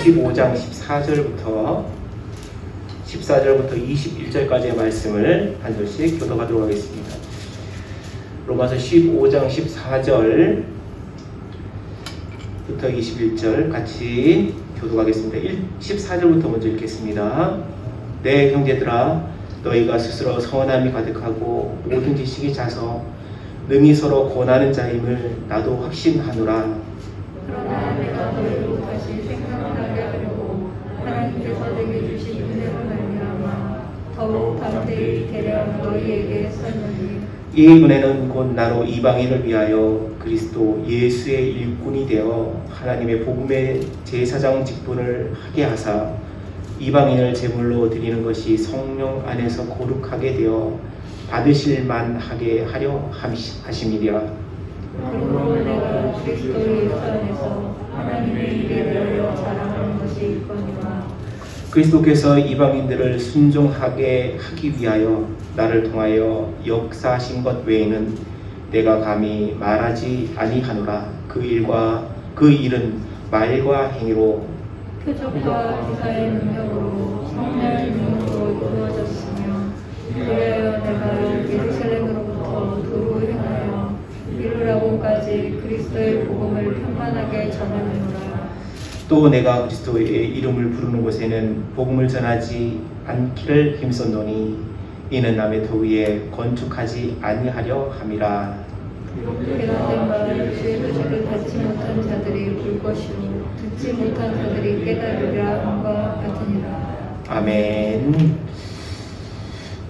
15장 14절부터 21절까지의 말씀을 한 절씩 교독하도록 하겠습니다. 로마서 15장 14절부터 21절 같이 교독하겠습니다. 14절부터 먼저 읽겠습니다. 내 형제들아, 너희가 스스로 선함이 가득하고 모든 지식이 차서 능히 서로 권하는 자임을 나도 확신하노라. 그러나 내가 너희로 다시 생각나게 하려고 하나님께서 내게 주신 은혜로 말미암아 더욱 담대히 대려 너희에게 썼노니, 이 은혜는 곧 나로 이방인을 위하여 그리스도 예수의 일꾼이 되어 하나님의 복음의 제사장 직분을 하게 하사 이방인을 제물로 드리는 것이 성령 안에서 거룩하게 되어 받으실 만하게 하려 하심이라. 그러므로 내가 그리스도 예수 안에서 하나님의 일에 대하여 자랑하는 것이 있거니와, 그리스도께서 이방인들을 순종하게 하기 위하여 나를 통하여 역사하신 것 외에는 내가 감히 말하지 아니하노라. 그 일은 말과 행위로 표적과 기사의 능력으로 성령의 능력으로 이루어졌으며, 그래야 내가 예루살렘으로부터 도로 행하여 이르라고까지 그리스도의 복음을 평안하게 전하노라. 또 내가 그리스도의 이름을 부르는 곳에는 복음을 전하지 않기를 힘썼노니 이는 남의 도위에 건축하지 아니하려 함이라. 이런 말을 주의 표적을 받지 못한 자들이 볼 것이요 듣지 못한 자들이 깨달으리라 함과 같으니라. 아멘.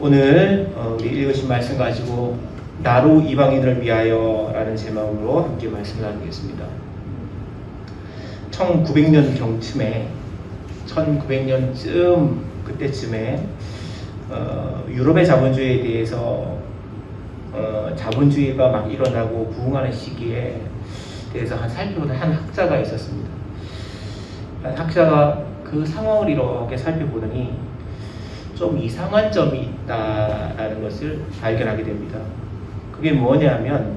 오늘 우리 읽으신 말씀 가지고 나로 이방인을 위하여 라는 제목으로 함께 말씀을 나누겠습니다. 1900년 경쯤에 1900년쯤 그때쯤에 유럽의 자본주의에 대해서 자본주의가 막 일어나고 부흥하는 시기에 대해서 살펴보던 한 학자가 있었습니다. 한 학자가 그 상황을 이렇게 살펴보더니 좀 이상한 점이 있다라는 것을 발견하게 됩니다. 그게 뭐냐면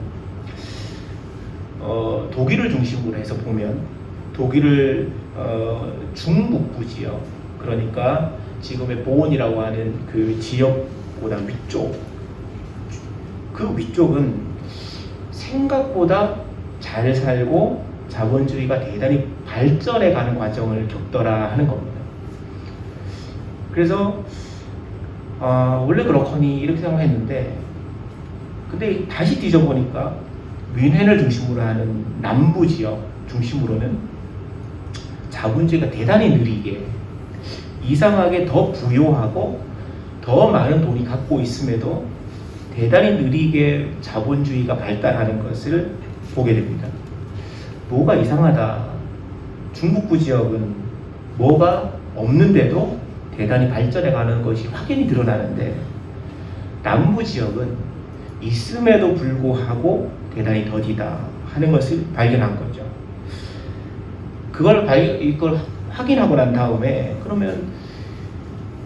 독일을 중심으로 해서 보면 독일을 중북부 지역, 그러니까 지금의 보온이라고 하는 그 지역보다 위쪽, 그 위쪽은 생각보다 잘 살고 자본주의가 대단히 발전해 가는 과정을 겪더라 하는 겁니다. 그래서 원래 그렇거니 이렇게 생각했는데, 근데 다시 뒤져보니까 뮌헨을 중심으로 하는 남부 지역 중심으로는 자본주의가 대단히 느리게, 이상하게 더 부유하고 더 많은 돈이 갖고 있음에도 대단히 느리게 자본주의가 발달하는 것을 보게 됩니다. 뭐가 이상하다. 중북부 지역은 뭐가 없는데도 대단히 발전해가는 것이 확연히 드러나는데, 남부 지역은 있음에도 불구하고 대단히 더디다 하는 것을 발견한 거죠. 이걸 확인하고 난 다음에 그러면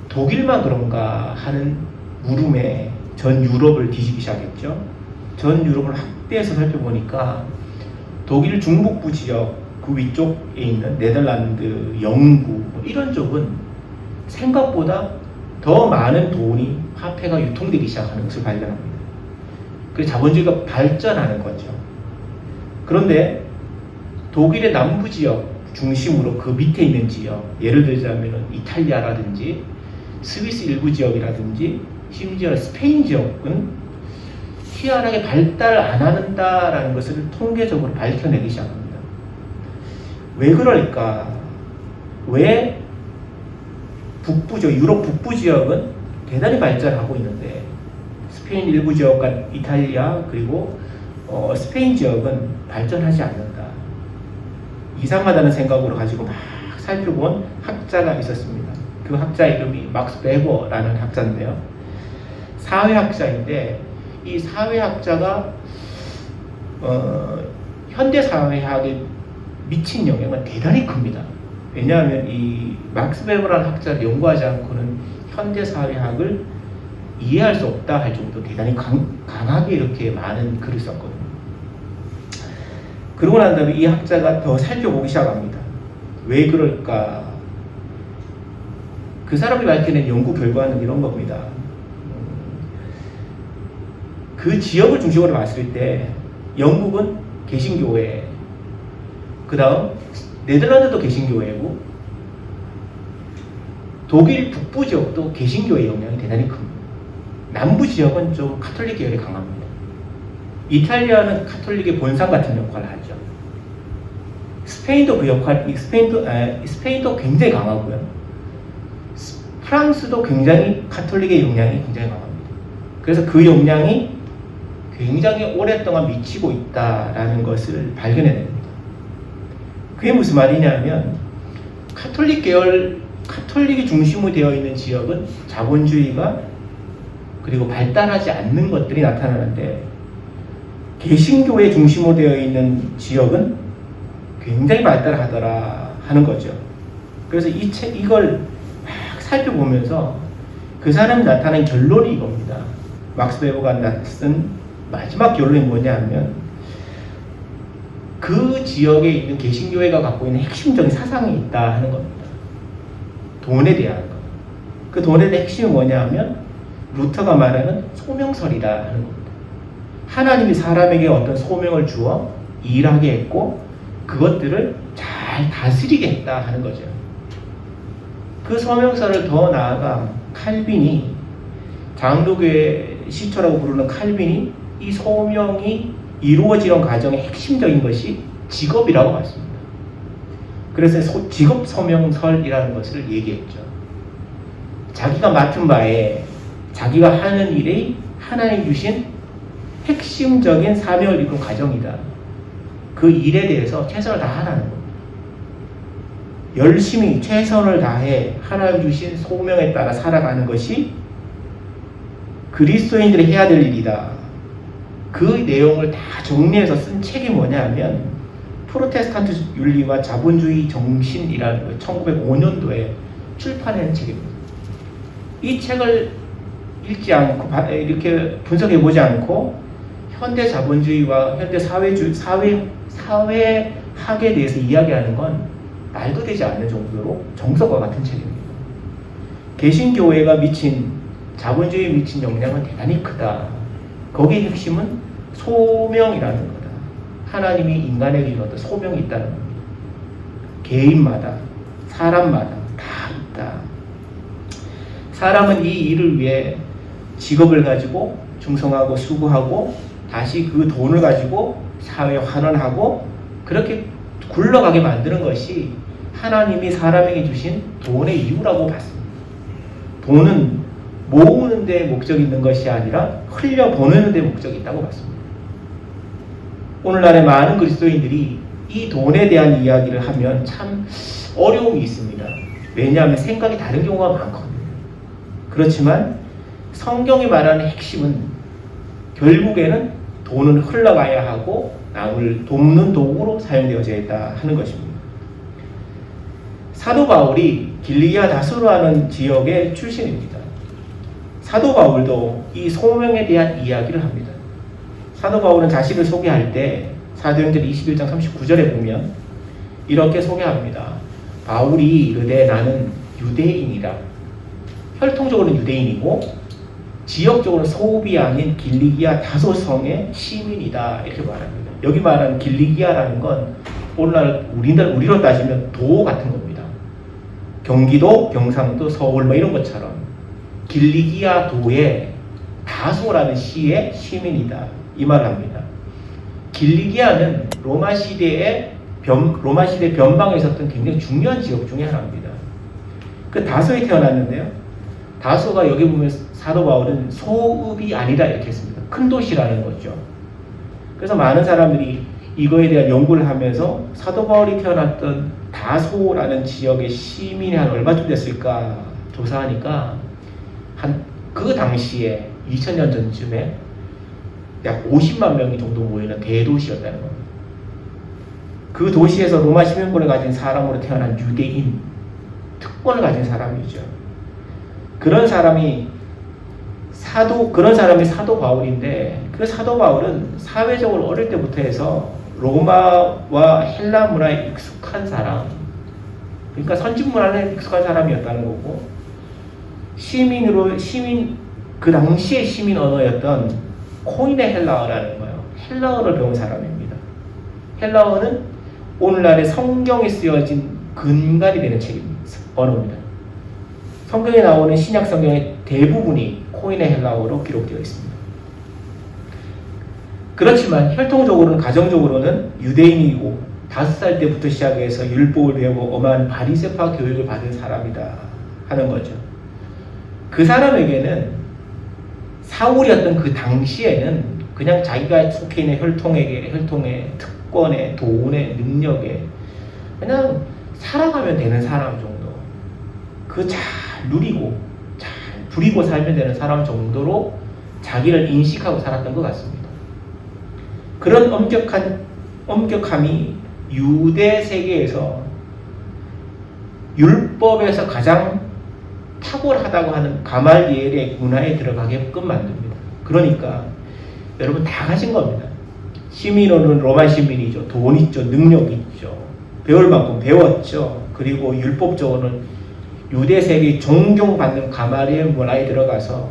독일만 그런가 하는 물음에 전 유럽을 뒤지기 시작했죠. 전 유럽을 확대해서 살펴보니까 독일 중북부 지역 그 위쪽에 있는 네덜란드, 영국 이런 쪽은 생각보다 더 많은 돈이, 화폐가 유통되기 시작하는 것을 발견합니다. 그래서 자본주의가 발전하는 거죠. 그런데 독일의 남부 지역 중심으로 그 밑에 있는 지역, 예를 들자면 이탈리아라든지 스위스 일부 지역이라든지 심지어 스페인 지역은 희한하게 발달 안 한다라는 것을 통계적으로 밝혀내기 시작합니다. 왜 그럴까? 왜 북부 지역, 유럽 북부 지역은 대단히 발전하고 있는데 스페인 일부 지역과 이탈리아 그리고 스페인 지역은 발전하지 않는다. 이상하다는 생각으로 가지고 막 살펴본 학자가 있었습니다. 그 학자 이름이 막스 베버라는 학자인데요. 사회학자인데 이 사회학자가 현대 사회학에 미친 영향은 대단히 큽니다. 왜냐하면 이 막스 베버라는 학자를 연구하지 않고는 현대 사회학을 이해할 수 없다 할 정도로 대단히 강하게 이렇게 많은 글을 썼거든요. 그러고 난 다음에 이 학자가 더 살펴보기 시작합니다. 왜 그럴까? 그 사람이 밝혀낸 연구 결과는 이런 겁니다. 그 지역을 중심으로 봤을 때 영국은 개신교회, 그 다음 네덜란드도 개신교회고 독일 북부 지역도 개신교의 영향이 대단히 큽니다. 남부 지역은 좀 카톨릭 계열이 강합니다. 이탈리아는 카톨릭의 본산 같은 역할을 하죠. 스페인도 그 역할, 스페인도 굉장히 강하고요. 프랑스도 굉장히 카톨릭의 영향이 굉장히 강합니다. 그래서 그 영향이 굉장히 오랫동안 미치고 있다라는 것을 발견해냅니다. 그게 무슨 말이냐면 카톨릭이 중심으로 되어 있는 지역은 자본주의가 그리고 발달하지 않는 것들이 나타나는데 개신교회 중심으로 되어 있는 지역은 굉장히 발달하더라 하는 거죠. 그래서 이걸 막 살펴보면서 그 사람이 나타낸 결론이 이겁니다. 막스 베버가 쓴 마지막 결론이 뭐냐면 그 지역에 있는 개신교회가 갖고 있는 핵심적인 사상이 있다 하는 겁니다. 돈에 대한 것. 그 돈에 대한 핵심이 뭐냐면 루터가 말하는 소명설이다 하는 겁니다. 하나님이 사람에게 어떤 소명을 주어 일하게 했고 그것들을 잘 다스리게 했다 하는 거죠. 그 소명설을 더 나아가 칼빈이 장로교의 시초라고 부르는 칼빈이 이 소명이 이루어지는 과정의 핵심적인 것이 직업이라고 봤습니다. 그래서 직업 소명설이라는 것을 얘기했죠. 자기가 맡은 바에 자기가 하는 일이 하나님 주신 핵심적인 사명을 이룬 과정이다. 그 일에 대해서 최선을 다하라는 겁니다. 열심히 최선을 다해 하나님 주신 소명에 따라 살아가는 것이 그리스도인들이 해야 될 일이다. 그 내용을 다 정리해서 쓴 책이 뭐냐면 프로테스탄트 윤리와 자본주의 정신이라는 거 1905년도에 출판한 책입니다. 이 책을 읽지 않고 이렇게 분석해 보지 않고 현대 자본주의와 현대 사회학에 대해서 이야기하는 건 말도 되지 않는 정도로 정석과 같은 책입니다. 개신교회가 미친 자본주의에 미친 영향은 대단히 크다. 거기의 핵심은 소명이라는 거다. 하나님이 인간에게 어떤 소명이 있다는 겁니다. 개인마다, 사람마다 다 있다. 사람은 이 일을 위해 직업을 가지고 충성하고 수고하고 다시 그 돈을 가지고 사회에 환원하고 그렇게 굴러가게 만드는 것이 하나님이 사람에게 주신 돈의 이유라고 봤습니다. 돈은 모으는 데 목적이 있는 것이 아니라 흘려보내는 데 목적이 있다고 봤습니다. 오늘날의 많은 그리스도인들이 이 돈에 대한 이야기를 하면 참 어려움이 있습니다. 왜냐하면 생각이 다른 경우가 많거든요. 그렇지만 성경이 말하는 핵심은 결국에는 돈은 흘러가야 하고 남을 돕는 도구로 사용되어져야 했다 하는 것입니다. 사도 바울이 길리기아 다소라는 지역의 출신입니다. 사도 바울도 이 소명에 대한 이야기를 합니다. 사도 바울은 자신을 소개할 때 사도행전 21장 39절에 보면 이렇게 소개합니다. 바울이 이르되 나는 유대인이라. 혈통적으로는 유대인이고 지역적으로는 소읍이 아닌 길리기아 다소성의 시민이다 이렇게 말합니다. 여기 말하는 길리기아라는 건 오늘날 우리로 따지면 도 같은 겁니다. 경기도, 경상도, 서울 뭐 이런 것처럼 길리기아 도의 다소라는 시의 시민이다 이 말을 합니다. 길리기아는 로마 시대 변방에 있었던 굉장히 중요한 지역 중에 하나입니다. 그 다소에 태어났는데요. 다소가 여기 보면 사도 바울은 소읍이 아니라 이렇게 했습니다. 큰 도시라는 거죠. 그래서 많은 사람들이 이거에 대한 연구를 하면서 사도 바울이 태어났던 다소라는 지역의 시민이 한 얼마쯤 됐을까 조사하니까 그 당시에 2000년 전쯤에 약 50만 명이 정도 모이는 대도시였다는 겁니다. 그 도시에서 로마 시민권을 가진 사람으로 태어난 유대인, 특권을 가진 사람이죠. 그런 사람이 사도 바울인데 그 사도 바울은 사회적으로 어릴 때부터 해서 로마와 헬라 문화에 익숙한 사람, 그러니까 선진 문화에 익숙한 사람이었다는 거고, 그 당시의 시민 언어였던 코인의 헬라어라는 거예요. 헬라어를 배운 사람입니다. 헬라어는 오늘날의 성경에 쓰여진 근간이 되는 책입니다. 언어입니다. 성경에 나오는 신약 성경의 대부분이 코인의 헬라어로 기록되어 있습니다. 그렇지만 혈통적으로는 가정적으로는 유대인이고 5살 때부터 시작해서 율법을 배우고 엄한 바리새파 교육을 받은 사람이다 하는 거죠. 그 사람에게는 사울이었던 그 당시에는 그냥 자기가 속해 있는 혈통의 특권에 돈에 능력에 그냥 살아가면 되는 사람 정도, 그 잘 누리고 잘 부리고 살면 되는 사람 정도로 자기를 인식하고 살았던 것 같습니다. 그런 엄격함이 유대 세계에서 율법에서 가장 탁월하다고 하는 가말리엘의 문화에 들어가게끔 만듭니다. 그러니까 여러분 다 가진 겁니다. 시민으로는 로마 시민이죠. 돈 있죠. 능력 있죠. 배울 만큼 배웠죠. 그리고 율법적으로는 유대 세계 존경받는 가말리엘 문화에 들어가서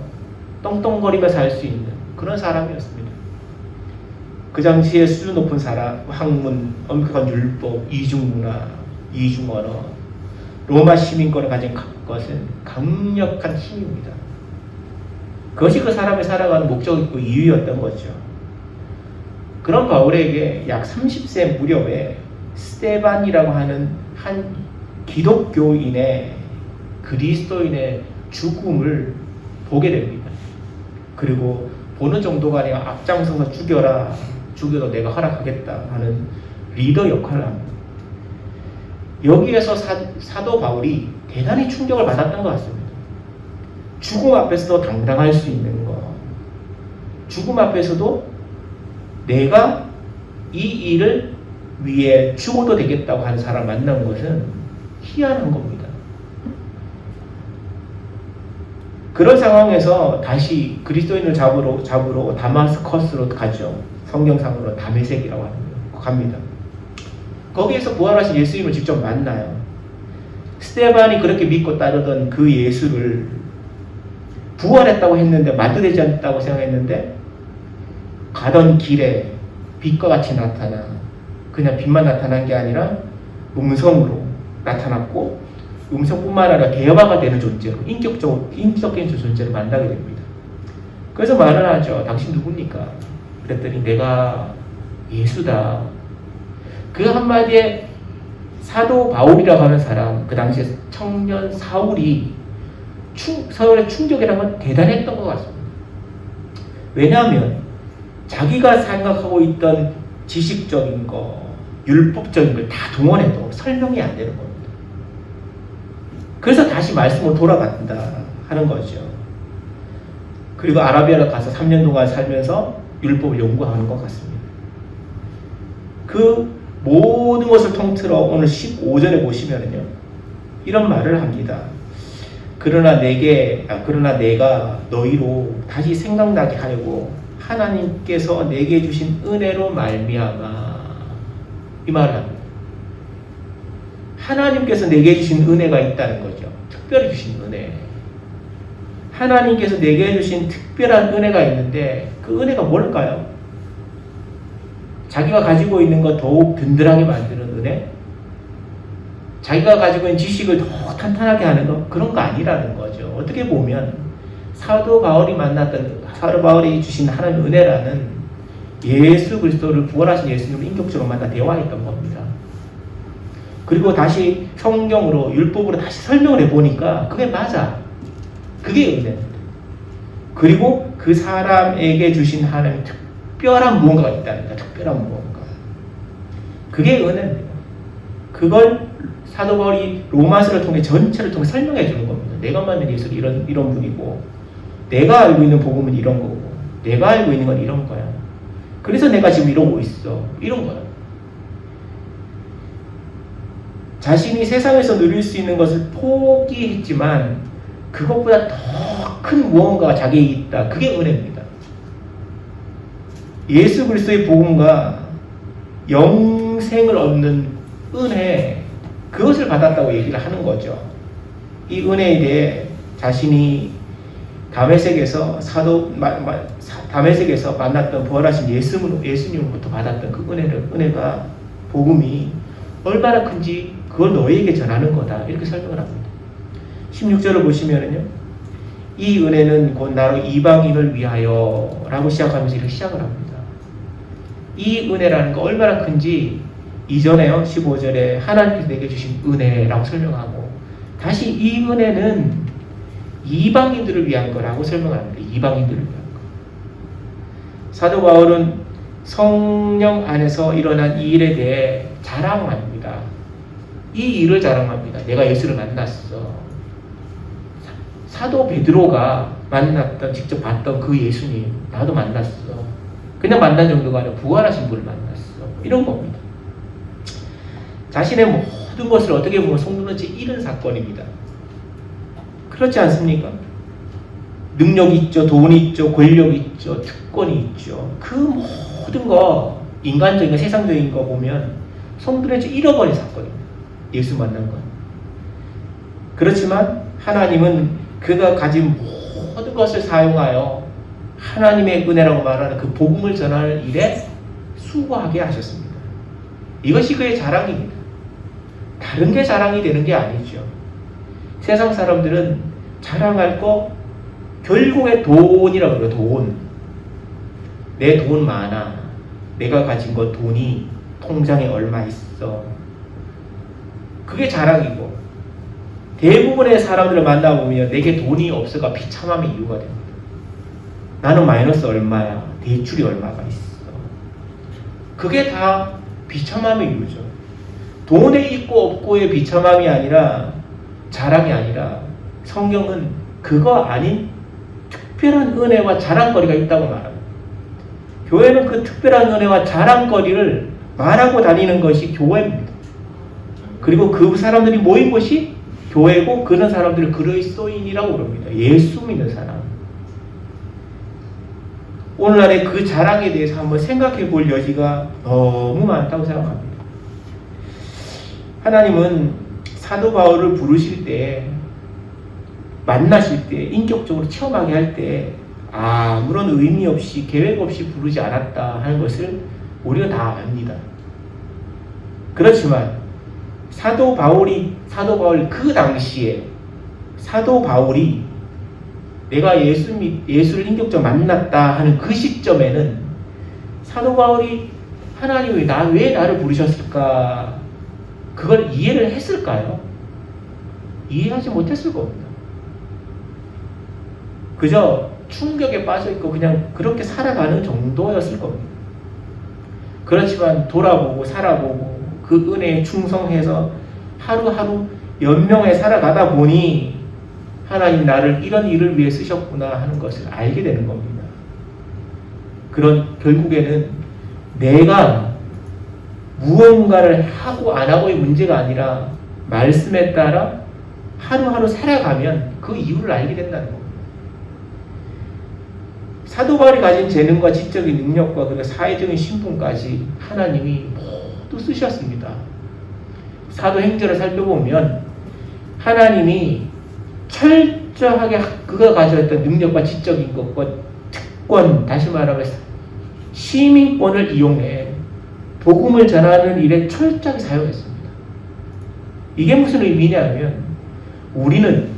떵떵거리면서 살 수 있는 그런 사람이었습니다. 그 당시에 수준 높은 사람, 학문, 엄격한 율법, 이중문화, 이중언어, 로마 시민권을 가진 것은 강력한 힘입니다. 그것이 그 사람이 살아가는 목적이고 이유였던 거죠. 그런 바울에게 약 30세 무렵에 스데반이라고 하는 한 기독교인의 그리스도인의 죽음을 보게 됩니다. 그리고 보는 정도가 아니라 앞장서서 죽여도 내가 허락하겠다 하는 리더 역할을 합니다. 여기에서 사도 바울이 대단히 충격을 받았던 것 같습니다. 죽음 앞에서도 당당할 수 있는 것, 죽음 앞에서도 내가 이 일을 위해 죽어도 되겠다고 하는 사람 만난 것은 희한한 겁니다. 그런 상황에서 다시 그리스도인을 잡으러 다마스커스로 가죠. 성경상으로 다메섹이라고 합니다. 거기에서 부활하신 예수님을 직접 만나요. 스데반이 그렇게 믿고 따르던 그 예수를 부활했다고 했는데 말도 되지 않다고 생각했는데 가던 길에 빛과 같이 나타나 그냥 빛만 나타난 게 아니라 음성으로 나타났고 음성뿐만 아니라 대화가 되는 존재로 인격적인 존재를 만나게 됩니다. 그래서 말을 하죠. 당신 누굽니까? 그랬더니 내가 예수다. 그 한마디에 사도 바울이라고 하는 사람, 그 당시에 청년 사울이 서울의 충격이라는 건 대단했던 것 같습니다. 왜냐하면 자기가 생각하고 있던 지식적인 거, 율법적인 걸 다 동원해도 설명이 안 되는 겁니다. 그래서 다시 말씀으로 돌아간다 하는 거죠. 그리고 아라비아로 가서 3년 동안 살면서 율법을 연구하는 것 같습니다. 그 모든 것을 통틀어 오늘 15절에 보시면요, 이런 말을 합니다. 그러나 내가 너희로 다시 생각나게 하려고 하나님께서 내게 주신 은혜로 말미암아, 이 말을 합니다. 하나님께서 내게 주신 은혜가 있다는 거죠. 특별히 주신 은혜. 하나님께서 내게 주신 특별한 은혜가 있는데 그 은혜가 뭘까요? 자기가 가지고 있는 것 더욱 든든하게 만드는 은혜? 자기가 가지고 있는 지식을 더 탄탄하게 하는 것? 그런 거 아니라는 거죠. 어떻게 보면 사도 바울이 주신 하나님의 은혜라는 예수 그리스도를 부활하신 예수님을 인격적으로 만나 대화했던 겁니다. 그리고 다시 성경으로 율법으로 다시 설명을 해보니까 그게 맞아. 그게 은혜입니다. 그리고 그 사람에게 주신 하나님의 특별한 무언가가 있다는 거야. 특별한 무언가. 그게 은혜입니다. 그걸 사도 바울이 로마서를 통해 전체를 통해 설명해 주는 겁니다. 내가 만난 예수는 이런 분이고, 내가 알고 있는 복음은 이런 거고, 내가 알고 있는 건 이런 거야. 그래서 내가 지금 이러고 있어. 이런 거야. 자신이 세상에서 누릴 수 있는 것을 포기했지만 그것보다 더 큰 무언가가 자기에게 있다. 그게 은혜입니다. 예수 그리스도의 복음과 영생을 얻는 은혜, 그것을 받았다고 얘기를 하는 거죠. 이 은혜에 대해 자신이 다메섹에서 다메섹에서 만났던 부활하신 예수님으로부터 받았던 그 은혜가 복음이 얼마나 큰지 그걸 너희에게 전하는 거다 이렇게 설명을 합니다. 16절을 보시면은요, 이 은혜는 곧 나로 이방인을 위하여 라고 시작하면서 이렇게 시작을 합니다. 이 은혜라는 거 얼마나 큰지 이전에요 15절에 하나님께서 내게 주신 은혜라고 설명하고, 다시 이 은혜는 이방인들을 위한 거라고 설명합니다. 이방인들을 위한 거. 사도 바울은 성령 안에서 일어난 이 일에 대해 자랑합니다. 이 일을 자랑합니다. 내가 예수를 만났어. 사도 베드로가 직접 봤던 그 예수님 나도 만났어. 그냥 만난 정도가 아니라 부활하신 분을 만났어. 이런 겁니다. 자신의 모든 것을 어떻게 보면 속는 채 잃은 사건입니다. 그렇지 않습니까? 능력이 있죠, 돈이 있죠, 권력이 있죠, 특권이 있죠. 그 모든 거, 인간적인 거, 세상적인 거 보면 성도를 잃어버린 사건입니다. 예수 만난 건. 그렇지만 하나님은 그가 가진 모든 것을 사용하여 하나님의 은혜라고 말하는 그 복음을 전할 일에 수고하게 하셨습니다. 이것이 그의 자랑입니다. 다른 게 자랑이 되는 게 아니죠. 세상 사람들은 자랑할 거 결국에 돈이라고 그래요. 돈. 내 돈 많아. 내가 가진 거 돈이 통장에 얼마 있어. 그게 자랑이고, 대부분의 사람들을 만나보면 내게 돈이 없어가 비참함의 이유가 됩니다. 나는 마이너스 얼마야. 대출이 얼마가 있어. 그게 다 비참함의 이유죠. 돈에 있고 없고의 비참함이 아니라, 자랑이 아니라, 성경은 그거 아닌 특별한 은혜와 자랑거리가 있다고 말합니다. 교회는 그 특별한 은혜와 자랑거리를 말하고 다니는 것이 교회입니다. 그리고 그 사람들이 모인 것이 교회고, 그런 사람들을 그리스도인이라고 부릅니다. 예수 믿는 사람. 오늘날의 그 자랑에 대해서 한번 생각해 볼 여지가 너무 많다고 생각합니다. 하나님은 사도 바울을 부르실 때, 만나실 때, 인격적으로 체험하게 할 때 아무런 의미 없이 계획 없이 부르지 않았다 하는 것을 우리가 다 압니다. 그렇지만 사도 바울이 그 당시에 사도 바울이 내가 예수를 인격적으로 만났다 하는 그 시점에는 사도 바울이 하나님이 왜 나를 부르셨을까, 그걸 이해를 했을까요? 이해하지 못했을 겁니다. 그저 충격에 빠져있고 그냥 그렇게 살아가는 정도였을 겁니다. 그렇지만 돌아보고 살아보고 그 은혜에 충성해서 하루하루 연명해 살아가다 보니 하나님 나를 이런 일을 위해 쓰셨구나 하는 것을 알게 되는 겁니다. 결국에는 내가 무언가를 하고 안 하고의 문제가 아니라 말씀에 따라 하루하루 살아가면 그 이유를 알게 된다는 겁니다. 사도 바울이 가진 재능과 지적인 능력과 그리고 사회적인 신분까지 하나님이 모두 쓰셨습니다. 사도행전을 살펴보면 하나님이 철저하게 그가 가졌던 능력과 지적인 것과 특권, 다시 말하면 시민권을 이용해 복음을 전하는 일에 철저하게 사용했습니다. 이게 무슨 의미냐면, 우리는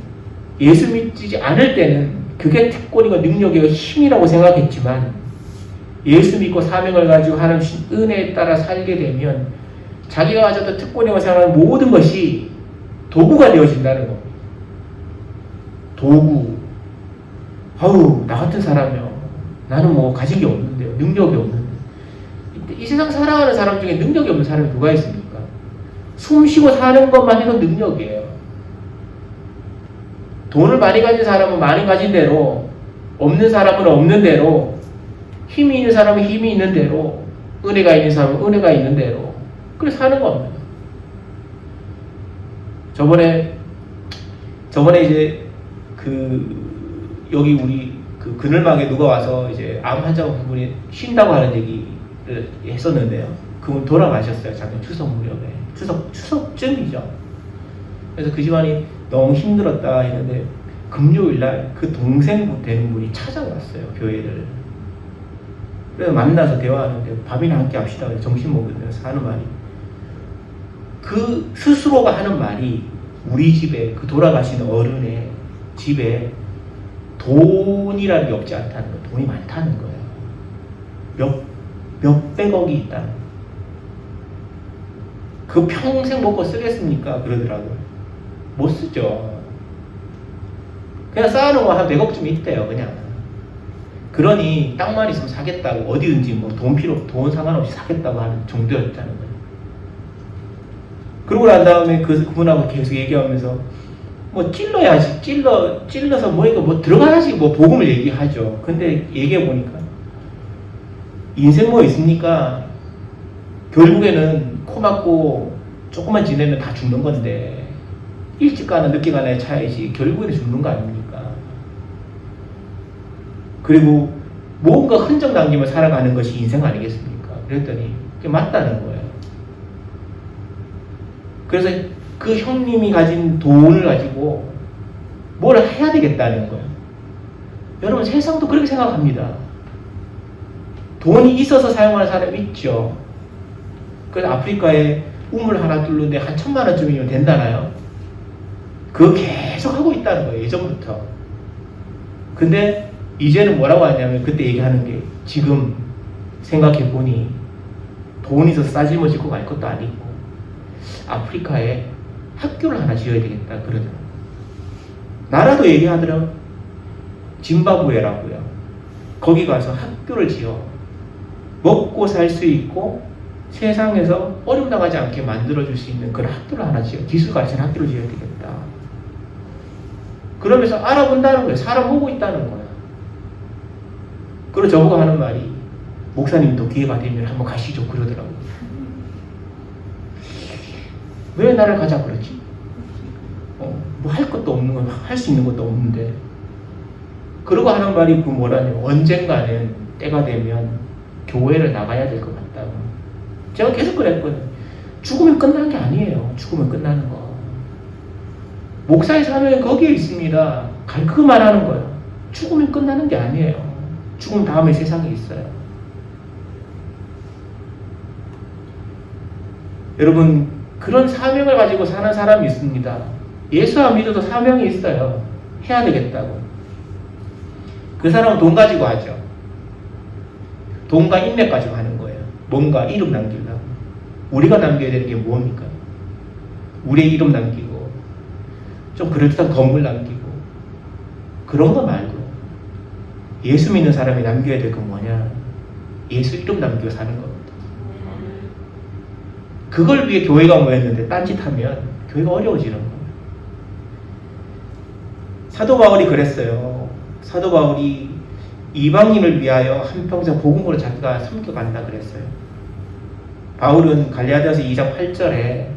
예수 믿지 않을 때는 그게 특권이고 능력이고 힘이라고 생각했지만, 예수 믿고 사명을 가지고 하나님 은혜에 따라 살게 되면 자기가 가졌던 특권이라고 생각하는 모든 것이 도구가 되어진다는 겁니다. 도구. 나 같은 사람이요. 나는 뭐 가진 게 없는데요. 능력이 없는데. 이 세상 살아가는 사람 중에 능력이 없는 사람이 누가 있습니까? 숨 쉬고 사는 것만 해도 능력이에요. 돈을 많이 가진 사람은 많이 가진 대로, 없는 사람은 없는 대로, 힘이 있는 사람은 힘이 있는 대로, 은혜가 있는 사람은 은혜가 있는 대로 그렇게 사는 겁니다. 저번에 이제 여기 우리 그늘막에 누가 와서 이제 암 환자분이 쉰다고 하는 얘기를 했었는데요. 그분 돌아가셨어요. 작년 추석 무렵에. 추석쯤이죠. 그래서 그 집안이 너무 힘들었다 했는데 금요일날 그 동생 되는 분이 찾아왔어요, 교회를. 그래서 만나서 대화하는데 밥이나 함께 합시다. 점심 먹으면서 하는 말이, 그 스스로가 하는 말이, 우리 집에 그 돌아가신 어른의 집에 돈이라는 게 없지 않다는 거예요. 돈이 많다는 거예요. 몇백억이 있다는 거예요. 그 평생 먹고 쓰겠습니까? 그러더라고요. 못 쓰죠. 그냥 쌓아놓은 거 한 100억쯤 있대요, 그냥. 그러니 땅만 있으면 사겠다고, 어디든지 뭐 돈 상관없이 사겠다고 하는 정도였다는 거예요. 그러고 난 다음에 그분하고 계속 얘기하면서 뭐 찔러야지, 찔러서 뭐 들어가야지, 뭐 복음을 얘기하죠. 근데 얘기해 보니까 인생 뭐 있습니까? 결국에는 코 막고 조금만 지내면 다 죽는 건데, 일찍 가나 늦게 가나의 차이지 결국에는 죽는 거 아닙니까? 그리고 뭔가 흔적 남기며 살아가는 것이 인생 아니겠습니까? 그랬더니 그게 맞다는 거예요. 그래서 그 형님이 가진 돈을 가지고 뭘 해야 되겠다는 거예요. 여러분, 세상도 그렇게 생각합니다. 돈이 있어서 사용하는 사람이 있죠. 그래서 아프리카에 우물 하나 뚫는데 한 1,000만 원쯤이면 된다나요? 그거 계속 하고 있다는 거예요, 예전부터. 근데 이제는 뭐라고 하냐면, 그때 얘기하는 게, 지금 생각해보니 돈이 있어서 싸질머지고 갈 것도 아니고 아프리카에 학교를 하나 지어야 되겠다 그러더라고요. 나라도 얘기하더라고요. 짐바브웨라고요. 거기 가서 학교를 지어 먹고 살 수 있고 세상에서 어려움 당하지 않게 만들어줄 수 있는 그런 학교를 하나 지어, 기술 가르치는 학교를 지어야 되겠다. 그러면서 알아본다는 거예요. 사람 보고 있다는 거예요. 그리고 저보고 하는 말이, 목사님도 기회가 되면 한번 가시죠 그러더라고요. 왜 나를 가자 그러지? 뭐 할 것도 없는 건, 할 수 있는 것도 없는데. 그러고 하는 말이 뭐라냐면, 언젠가는 때가 되면 교회를 나가야 될 것 같다고. 제가 계속 그랬거든요. 죽으면 끝난 게 아니에요. 죽으면 끝나는 거. 목사의 사명은 거기에 있습니다. 그 말하는 거예요. 죽으면 끝나는 게 아니에요. 죽음 다음에 세상에 있어요. 여러분, 그런 사명을 가지고 사는 사람이 있습니다. 예수 안 믿어도 사명이 있어요. 해야 되겠다고. 그 사람은 돈 가지고 하죠. 돈과 인맥 가지고 하는 거예요. 뭔가 이름 남기려고. 우리가 남겨야 되는 게 뭡니까? 우리의 이름 남기고, 좀 그럴듯한 건물 남기고, 그런 거 말고 예수 믿는 사람이 남겨야 될 건 뭐냐? 예수 이름 남기고 사는 겁니다. 그걸 위해 교회가 모였는데 딴짓하면 교회가 어려워지는 거예요. 사도 바울이 그랬어요. 사도 바울이 이방인을 위하여 한평생 복음으로 자기가 섬겨간다 그랬어요. 바울은 갈라디아서 2장 8절에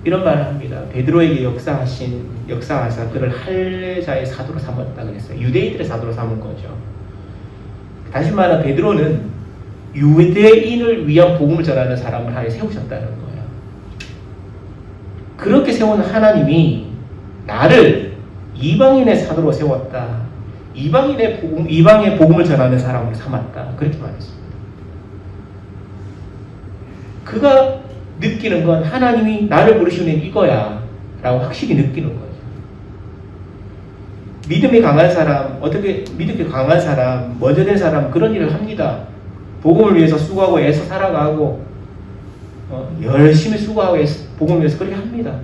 이런 말을 합니다. 베드로에게 역사하사 그를 할례자의 사도로 삼았다 그랬어요. 유대인들의 사도로 삼은 거죠. 다시 말하면 베드로는 유대인을 위한 복음을 전하는 사람을 하나님 세우셨다는 거예요. 그렇게 세운 하나님이 나를 이방인의 사도로 세웠다. 이방의 복음을 전하는 사람으로 삼았다. 그렇게 말했습니다. 그가 느끼는 건 하나님이 나를 부르시는 이거야 라고 확실히 느끼는 거죠. 믿음이 강한 사람, 믿음이 강한 사람, 먼저 된 사람 그런 일을 합니다. 복음을 위해서 수고하고 애써 살아가고 열심히 수고하고 복음을 위해서 그렇게 합니다.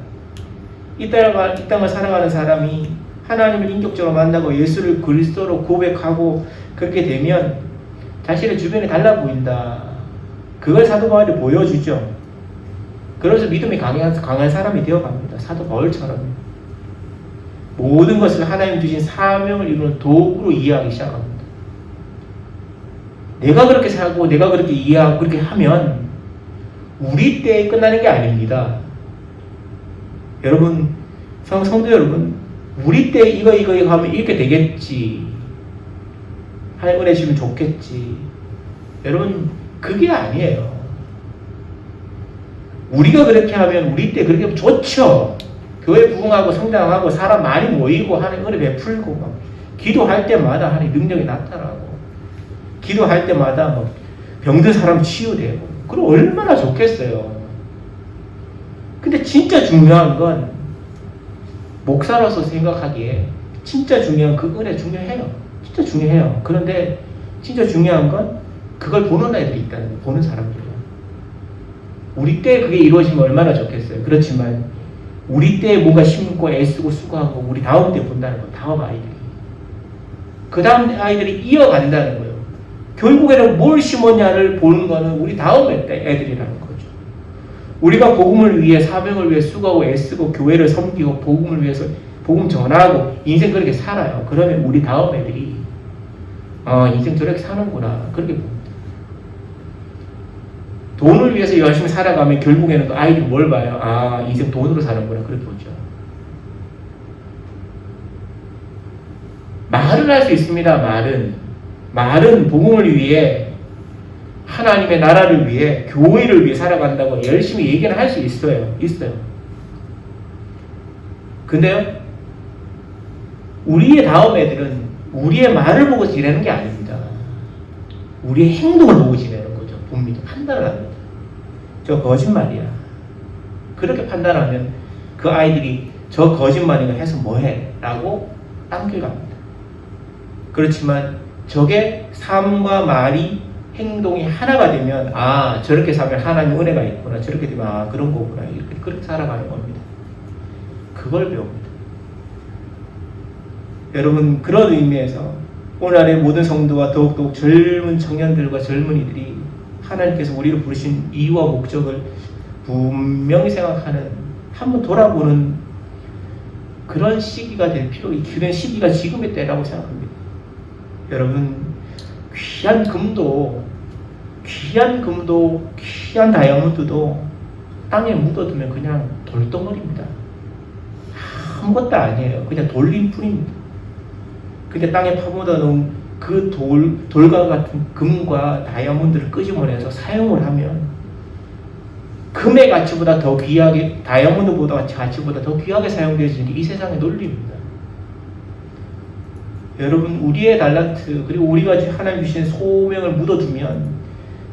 이 땅을 살아가는 사람이 하나님을 인격적으로 만나고 예수를 그리스도로 고백하고 그렇게 되면 자신의 주변에 달라 보인다. 그걸 사도 바울이 보여주죠. 그래서 믿음이 강한 사람이 되어갑니다. 사도 바울처럼 모든 것을 하나님 주신 사명을 이루는 도구로 이해하기 시작합니다. 내가 그렇게 살고 내가 그렇게 이해하고 그렇게 하면 우리 때에 끝나는 게 아닙니다. 여러분, 성도 여러분, 우리 때 이거 하면 이렇게 되겠지. 하나님 은혜 주면 좋겠지. 여러분, 그게 아니에요. 우리가 그렇게 하면 우리 때 그렇게 하면 좋죠. 교회 부흥하고 성장하고 사람 많이 모이고 하나님 은혜 베풀고 막 기도할 때마다 하나님 능력이 나타나고 기도할 때마다 막 병든 사람 치유되고 그럼 얼마나 좋겠어요. 근데 진짜 중요한 건 목사로서 생각하기에 진짜 중요한 그 은혜 중요해요. 진짜 중요해요. 그런데 진짜 중요한 건 그걸 보는 애들이 있다는 거예요. 보는 사람들이요. 우리 때 그게 이루어지면 얼마나 좋겠어요. 그렇지만 우리 때 뭔가 심고 애쓰고 수고하고 우리 다음 때 본다는 거 다음 아이들이. 그 다음 아이들이 이어간다는 거예요. 결국에는 뭘 심었냐를 보는 거는 우리 다음 애들이라는 거죠. 우리가 복음을 위해 사명을 위해 수고하고 애쓰고 교회를 섬기고 복음을 위해서 복음 전하고 인생 그렇게 살아요. 그러면 우리 다음 애들이 인생 저렇게 사는구나 그렇게 봅니다. 돈을 위해서 열심히 살아가면 결국에는 그 아이들이 뭘 봐요? 인생 돈으로 사는구나 그렇게 보죠. 말은 할 수 있습니다. 말은 복음을 위해 하나님의 나라를 위해 교회를 위해 살아간다고 열심히 얘기는 할 수 있어요. 근데요, 우리의 다음 애들은 우리의 말을 보고 지내는 게 아닙니다. 우리의 행동을 보고 지내는 거죠. 봅니다. 판단을 합니다. 저 거짓말이야. 그렇게 판단하면 그 아이들이 저 거짓말이가 해서 뭐해? 라고 딴길 갑니다. 그렇지만 저게 삶과 말이 행동이 하나가 되면 저렇게 살면 하나님 은혜가 있구나. 저렇게 되면 그런 거구나. 이렇게 그렇게 살아가는 겁니다. 그걸 배웁니다. 여러분 그런 의미에서 오늘날의 모든 성도와 더욱더욱 젊은 청년들과 젊은이들이 하나님께서 우리를 부르신 이유와 목적을 분명히 생각하는 한번 돌아보는 그런 시기가 될 그런 시기가 지금의 때라고 생각합니다. 여러분 귀한 금도 귀한 다이아몬드도 땅에 묻어두면 그냥 돌덩어리입니다. 아무것도 아니에요. 그냥 돌림 뿐입니다. 근데 땅에 파묻어 놓은 그 돌과 같은 금과 다이아몬드를 끄집어내서 사용을 하면 금의 가치보다 더 귀하게, 다이아몬드보다 가치보다 더 귀하게 사용되어지는 게 이 세상의 논리입니다. 여러분 우리의 달란트 그리고 우리가 하나님 주신 소명을 묻어두면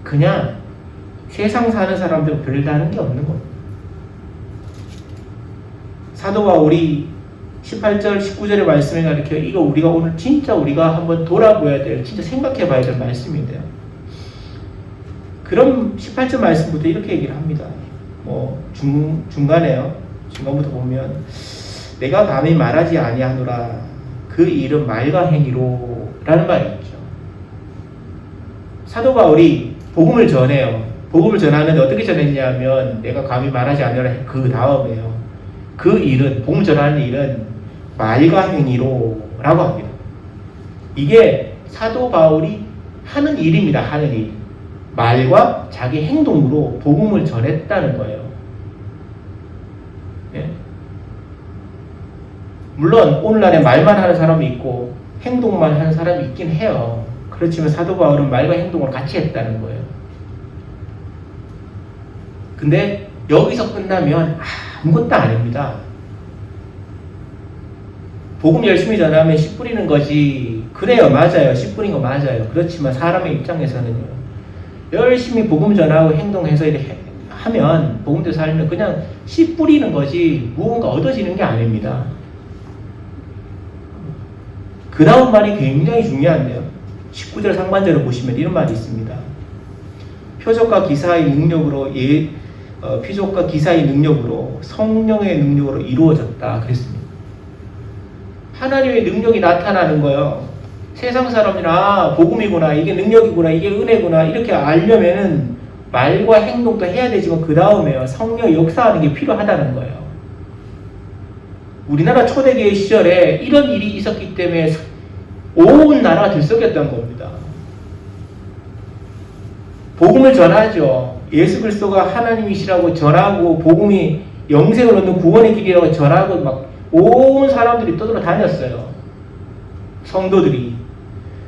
그냥 세상 사는 사람들 별다른 게 없는 겁니다. 사도 바울이 18절 19절의 말씀에 가르쳐 이거 우리가 오늘 진짜 우리가 한번 돌아보아야 될 진짜 생각해 봐야 될 말씀인데요. 그럼 18절 말씀부터 이렇게 얘기를 합니다. 중간부터 보면 내가 감히 말하지 아니하노라 그 일은 말과 행위로 라는 말이 있죠. 사도 바울이 복음을 전해요. 복음을 전하는데 어떻게 전했냐면 내가 감히 말하지 아니하노라 그 다음에요. 그 일은 복음 전하는 일은 말과 행위로 라고 합니다. 이게 사도 바울이 하는 일입니다. 하는 일. 말과 자기 행동으로 복음을 전했다는 거예요. 예? 물론 오늘날에 말만 하는 사람이 있고 행동만 하는 사람이 있긴 해요. 그렇지만 사도 바울은 말과 행동을 같이 했다는 거예요. 근데 여기서 끝나면 아무것도 아닙니다. 복음 열심히 전하면 씨 뿌리는 거지. 그래요. 맞아요. 씨 뿌린 거 맞아요. 그렇지만 사람의 입장에서는요. 열심히 복음 전하고 행동해서 이렇게 하면 복음대로 살면 그냥 씨 뿌리는 거지 무언가 얻어지는 게 아닙니다. 그 다음 말이 굉장히 중요한데요. 19절 상반절을 보시면 이런 말이 있습니다. 표적과 기사의 능력으로 표적과 기사의 능력으로 성령의 능력으로 이루어졌다 그랬습니다. 하나님의 능력이 나타나는 거예요. 세상 사람들은 복음이구나, 이게 능력이구나, 이게 은혜구나 이렇게 알려면은 말과 행동도 해야 되지만 그 다음에요 성령이 역사하는 게 필요하다는 거예요. 우리나라 초대교회 시절에 이런 일이 있었기 때문에 온 나라가 들썩였던 겁니다. 복음을 전하죠. 예수 그리스도가 하나님이시라고 전하고 복음이 영생을 얻는 구원의 길이라고 전하고 막 온 사람들이 떠들어 다녔어요. 성도들이.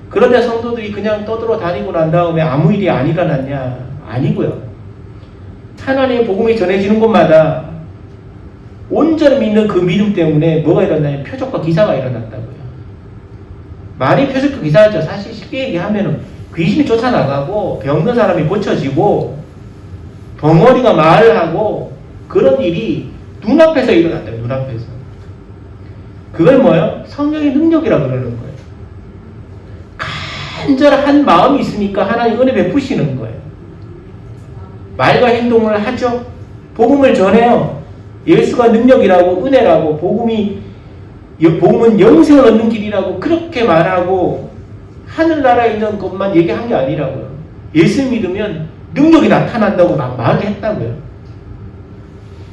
그런데 성도들이 그냥 떠들어 다니고 난 다음에 아무 일이 안 일어났냐? 아니고요. 하나님의 복음이 전해지는 곳마다 온전히 믿는 그 믿음 때문에 뭐가 일어나냐면 표적과 기사가 일어났다고요. 말이 표적과 기사죠. 사실 쉽게 얘기하면 귀신이 쫓아나가고 병든 사람이 고쳐지고 덩어리가 말을 하고 그런 일이 눈앞에서 일어난다고요. 눈앞에서. 그걸 뭐예요? 성령의 능력이라고 그러는 거예요. 간절한 마음이 있으니까 하나님 은혜 베푸시는 거예요. 말과 행동을 하죠. 복음을 전해요. 예수가 능력이라고 은혜라고 복음은 영생을 얻는 길이라고 그렇게 말하고 하늘나라에 있는 것만 얘기한 게 아니라고요. 예수 믿으면 능력이 나타난다고 막 말을 했다고요.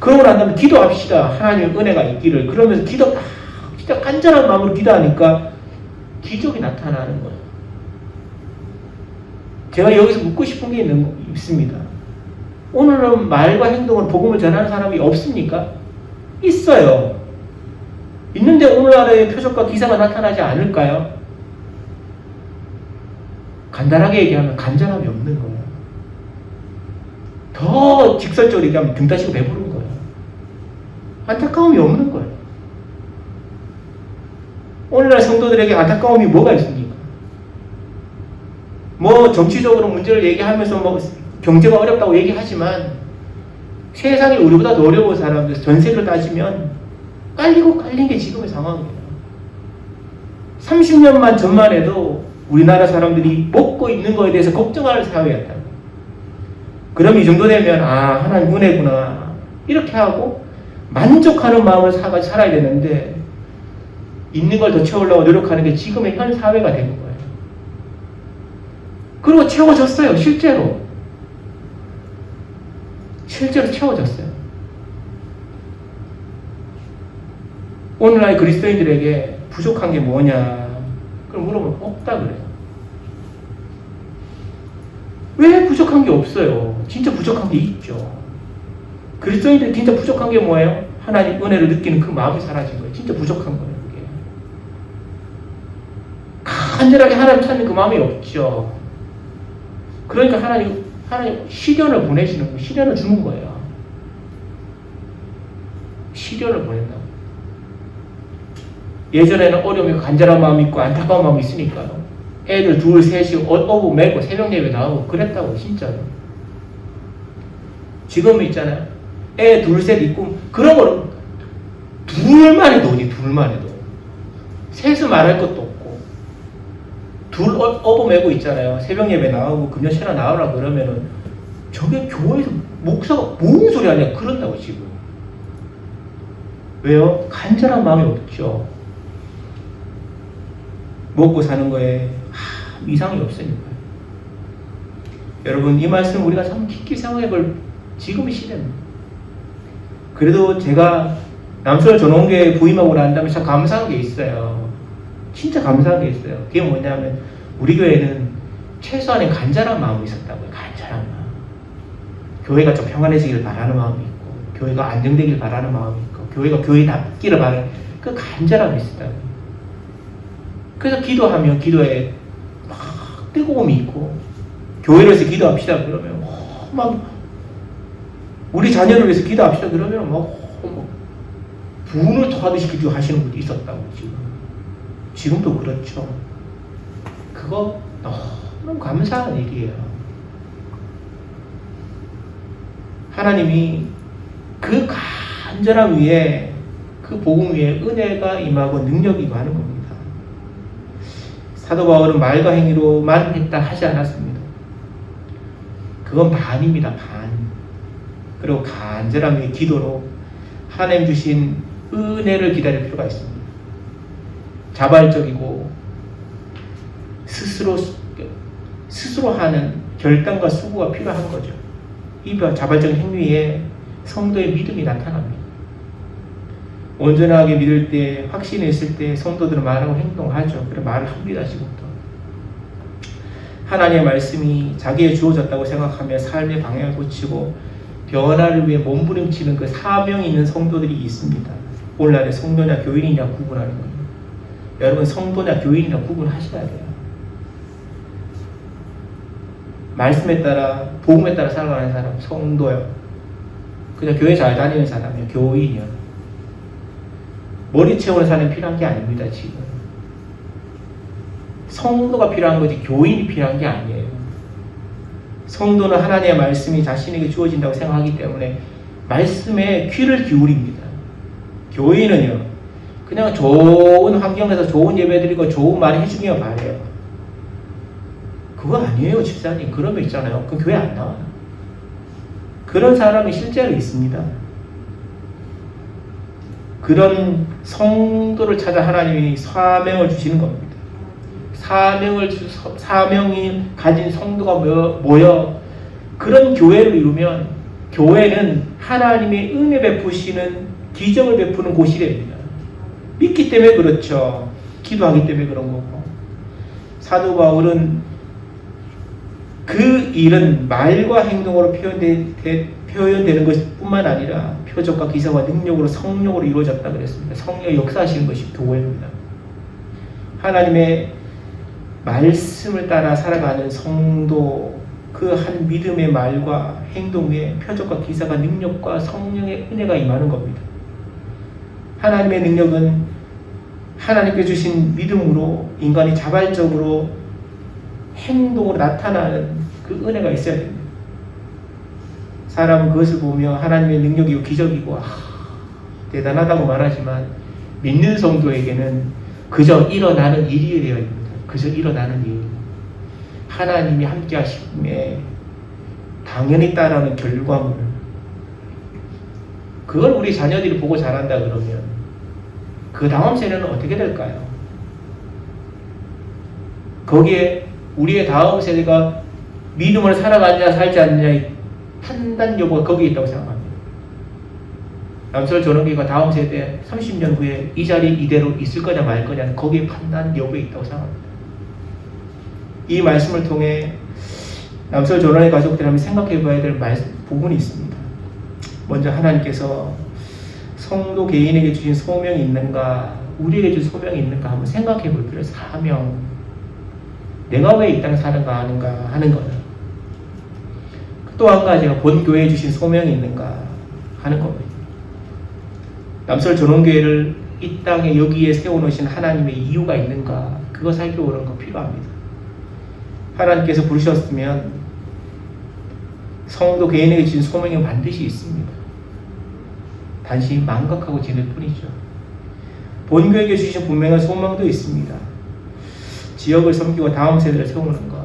그러고 난 다음에 기도합시다. 하나님의 은혜가 있기를. 그러면서 진짜 간절한 마음으로 기도하니까 기적이 나타나는 거예요. 제가 여기서 묻고 싶은 게 있습니다. 오늘은 말과 행동으로 복음을 전하는 사람이 없습니까? 있어요. 있는데 오늘날의 표적과 기사가 나타나지 않을까요? 간단하게 얘기하면 간절함이 없는 거예요. 더 직설적으로 얘기하면 등 따시고 배부른 거예요. 안타까움이 없는 거예요. 오늘날 성도들에게 안타까움이 뭐가 있습니까? 뭐 정치적으로 문제를 얘기하면서 뭐 경제가 어렵다고 얘기하지만 세상에 우리보다 더 어려운 사람들 전세를 따지면 깔린 게 지금의 상황이에요. 30년만 전만 해도 우리나라 사람들이 먹고 있는 거에 대해서 걱정하는 사회였다고. 그럼 이 정도 되면 하나님 은혜구나 이렇게 하고 만족하는 마음을 살아야 되는데 있는 걸 더 채우려고 노력하는 게 지금의 현 사회가 된 거예요. 그리고 채워졌어요. 실제로 채워졌어요. 오늘날 그리스도인들에게 부족한 게 뭐냐? 그럼 물어보면 없다 그래요. 왜 부족한 게 없어요? 진짜 부족한 게 있죠. 그리스도인들이 진짜 부족한 게 뭐예요? 하나님 은혜를 느끼는 그 마음이 사라진 거예요. 진짜 부족한 거예요. 그게. 간절하게 하나님 찾는 그 마음이 없죠. 그러니까 하나님 시련을 보내시는 거예요. 시련을 주는 거예요. 시련을 보낸다고. 예전에는 어려움이 간절한 마음이 있고 안타까운 마음이 있으니까요. 애들 둘, 셋이 어부 메고 새벽 예배 나오고 그랬다고 진짜로. 지금은 있잖아요. 애 둘, 셋 있고 그런 거는 둘만 해도 셋을 말할 것도 없고 둘 어부 메고 있잖아요. 새벽 예배 나오고 금요일에 나오라 그러면은 저게 교회에서 목사가 뭔 소리 하냐 그런다고 지금. 왜요? 간절한 마음이 없죠. 먹고 사는 거에 이상이 없으니까요. 여러분 이 말씀 우리가 참 깊게 생각해 볼 지금의 시대입니다. 그래도 제가 남서울 전원교회에 부임하고 난 다음에 참 감사한 게 있어요. 진짜 감사한 게 있어요. 그게 뭐냐면 우리 교회는 최소한의 간절한 마음이 있었다고요. 간절한 마음. 교회가 좀 평안해지길 바라는 마음이 있고 교회가 안정되길 바라는 마음이 있고 교회가 교회답기를 바라는 그 간절함이 있었다고요. 그래서 기도하면 기도에 막 뜨거움이 있고 교회를 위해서 기도합시다 그러면 막 우리 자녀를 위해서 기도합시다 그러면 막 분을 토하듯이 기도하시는 분도 있었다고 지금도 그렇죠. 그거 너무 감사한 일이에요. 하나님이 그 간절함 위에 그 복음 위에 은혜가 임하고 능력이 임하는 겁니다. 사도 바울은 말과 행위로만 했다 하지 않았습니다. 그건 반입니다. 반. 그리고 간절함 위에 기도로 하나님 주신 은혜를 기다릴 필요가 있습니다. 자발적이고 스스로 하는 결단과 수고가 필요한 거죠. 이 자발적인 행위에 성도의 믿음이 나타납니다. 온전하게 믿을 때, 확신이 있을 때 성도들은 말하고 행동하죠. 그래 말을 합니다. 지금도. 하나님의 말씀이 자기에 주어졌다고 생각하며 삶의 방향을 고치고 변화를 위해 몸부림치는 그 사명이 있는 성도들이 있습니다. 오늘날의 성도냐 교인이냐 구분하는 거예요. 여러분 성도냐 교인이냐 구분하셔야 돼요. 말씀에 따라 복음에 따라 살아가는 사람 성도요. 그냥 교회 잘 다니는 사람이요, 교인이요. 머리 채우는 사람이 필요한 게 아닙니다. 지금 성도가 필요한 거지 교인이 필요한 게 아니에요. 성도는 하나님의 말씀이 자신에게 주어진다고 생각하기 때문에 말씀에 귀를 기울입니다. 교인은요, 그냥 좋은 환경에서 좋은 예배 드리고 좋은 말 해주기만 바래요. 그거 아니에요, 집사님. 그런 거 있잖아요. 그 교회 안 나와요. 그런 사람이 실제로 있습니다. 그런 성도를 찾아 하나님이 사명을 주시는 겁니다. 사명이 가진 성도가 모여 그런 교회를 이루면 교회는 하나님의 은혜 베푸시는 기적을 베푸는 곳이 됩니다. 믿기 때문에 그렇죠. 기도하기 때문에 그런 거고. 사도 바울은 그 일은 말과 행동으로 표현되는 것뿐만 아니라 표적과 기사와 능력으로 성령으로 이루어졌다 그랬습니다. 성령이 역사하시는 것이 교회입니다. 하나님의 말씀을 따라 살아가는 성도, 그 한 믿음의 말과 행동 위에 표적과 기사가 능력과 성령의 은혜가 임하는 겁니다. 하나님의 능력은 하나님께 주신 믿음으로 인간이 자발적으로 행동으로 나타나는 그 은혜가 있어야 됩니다. 사람은 그것을 보며 하나님의 능력이고 기적이고 대단하다고 말하지만 믿는 성도에게는 그저 일어나는 일이 되어야 됩니다. 그저 일어나는 일. 하나님이 함께 하심에 당연히 따르는 결과물. 그걸 우리 자녀들이 보고 자란다 그러면 그 다음 세대는 어떻게 될까요? 거기에 우리의 다음 세대가 믿음을 살아가느냐 살지 않느냐의 판단 여부가 거기에 있다고 생각합니다. 남설 전원기가 다음 세대 30년 후에 이 자리 이대로 있을 거냐 말 거냐는 거기에 판단 여부에 있다고 생각합니다. 이 말씀을 통해 남설 전원의 가족들 한번 생각해 봐야 될 부분이 있습니다. 먼저 하나님께서 성도 개인에게 주신 소명이 있는가, 우리에게 주신 소명이 있는가 한번 생각해 볼 필요해요. 사명. 내가 왜 이 땅에 사는가 하는 거는. 또 한 가지가 본 교회에 주신 소명이 있는가 하는 겁니다. 남설 전원교회를 이 땅에 여기에 세워놓으신 하나님의 이유가 있는가, 그거 살펴보는 거 필요합니다. 하나님께서 부르셨으면 성도 개인에게 주신 소명이 반드시 있습니다. 단지 망각하고 지낼 뿐이죠. 본교에게 주신 분명한 소망도 있습니다. 지역을 섬기고 다음 세대를 세우는 것.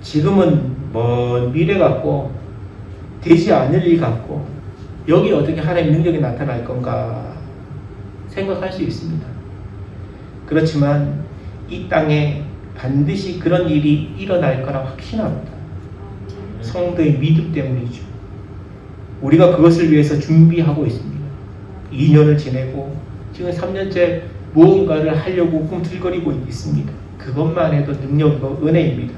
지금은 먼 미래 같고 되지 않을 일 같고 여기 어떻게 하나님의 능력이 나타날 건가 생각할 수 있습니다. 그렇지만 이 땅에 반드시 그런 일이 일어날 거라 확신합니다. 성도의 믿음 때문이죠. 우리가 그것을 위해서 준비하고 있습니다. 2년을 지내고 지금 3년째 무언가를 하려고 꿈틀거리고 있습니다. 그것만 해도 능력이고 은혜입니다.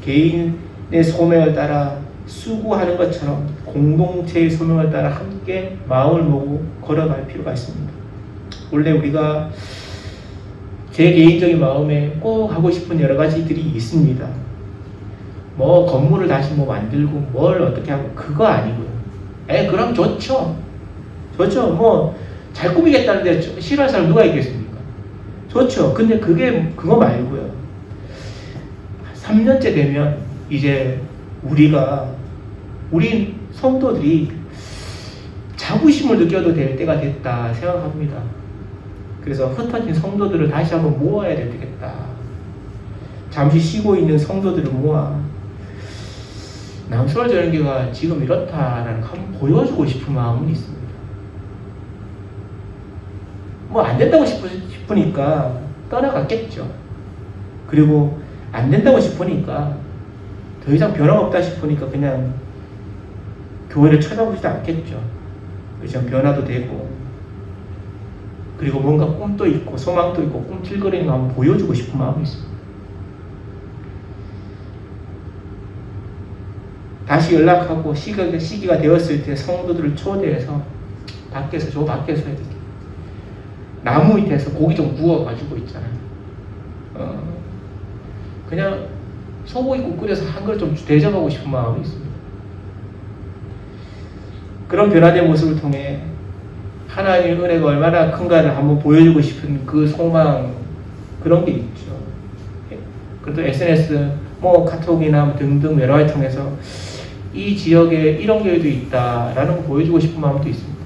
개인의 소명을 따라 수고하는 것처럼 공동체의 소명을 따라 함께 마음을 모으고 걸어갈 필요가 있습니다. 원래 우리가 제 개인적인 마음에 꼭 하고 싶은 여러 가지들이 있습니다. 뭐 건물을 다시 뭐 만들고 뭘 어떻게 하고 그거 아니고요. 그럼 좋죠. 뭐 잘 꾸미겠다는데 싫어할 사람 누가 있겠습니까? 좋죠. 근데 그거 말고요. 3년째 되면 이제 우리 성도들이 자부심을 느껴도 될 때가 됐다 생각합니다. 그래서 흩어진 성도들을 다시 한번 모아야 되겠다. 잠시 쉬고 있는 성도들을 모아 남서울 전원교회가 지금 이렇다라는 거 한번 보여주고 싶은 마음은 있습니다. 뭐 안 된다고 싶으니까 떠나갔겠죠. 그리고 안 된다고 싶으니까 더 이상 변화가 없다 싶으니까 그냥 교회를 쳐다보지도 않겠죠. 그래서 변화도 되고 그리고 뭔가 꿈도 있고 소망도 있고 꿈틀거리는 거 한번 보여주고 싶은 마음이 있습니다. 다시 연락하고 시기가 되었을 때 성도들을 초대해서 저 밖에서 이렇게 나무 밑에서 고기 좀 구워가지고 있잖아요. 그냥 소고기국 끓여서 한 그릇 좀 대접하고 싶은 마음이 있습니다. 그런 변화된 모습을 통해 하나님의 은혜가 얼마나 큰가를 한번 보여주고 싶은 그 소망, 그런 게 있죠. 그래도 SNS, 카톡이나 등등 여러 가지 통해서 이 지역에 이런 교회도 있다라는 걸 보여주고 싶은 마음도 있습니다.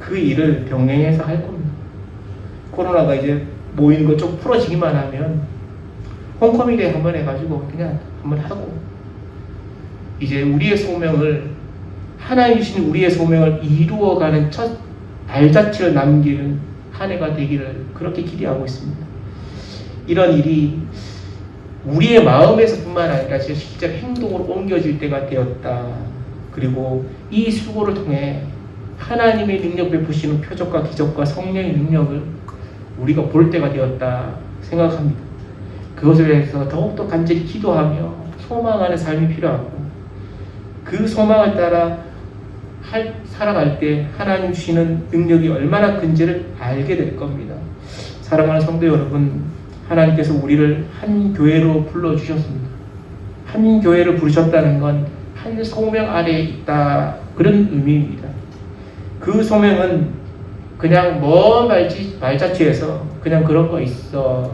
그 일을 병행해서 할 겁니다. 코로나가 이제 모이는 거 좀 풀어지기만 하면 홈커미데이 한번 해가지고 그냥 한번 하고, 이제 우리의 소명을, 하나님 주신 우리의 소명을 이루어가는 첫 발자취를 남기는 한 해가 되기를 그렇게 기대하고 있습니다. 이런 일이 우리의 마음에서뿐만 아니라 실제 행동으로 옮겨질 때가 되었다. 그리고 이 수고를 통해 하나님의 능력 베푸시는 표적과 기적과 성령의 능력을 우리가 볼 때가 되었다 생각합니다. 그것을 위해서 더욱더 간절히 기도하며 소망하는 삶이 필요하고, 그 소망을 따라 살아갈 때 하나님 주시는 능력이 얼마나 큰지를 알게 될 겁니다. 사랑하는 성도 여러분, 하나님께서 우리를 한 교회로 불러주셨습니다. 한 교회를 부르셨다는 건 한 소명 아래에 있다, 그런 의미입니다. 그 소명은 그냥 먼 발자취에서 그냥 그런 거 있어,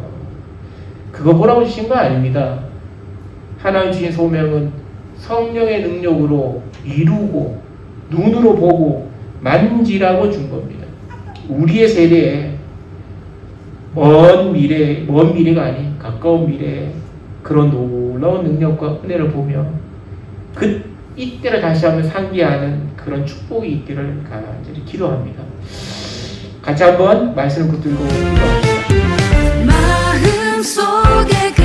그거 보라고 주신 거 아닙니다. 하나님 주신 소명은 성령의 능력으로 이루고 눈으로 보고 만지라고 준 겁니다. 우리의 세대에 먼 미래가 아닌 가까운 미래에 그런 놀라운 능력과 은혜를 보며 이때를 다시 한번 상기하는 그런 축복이 있기를 간절히 기도합니다. 같이 한번 말씀을 붙들고 기도합시다. 마음속에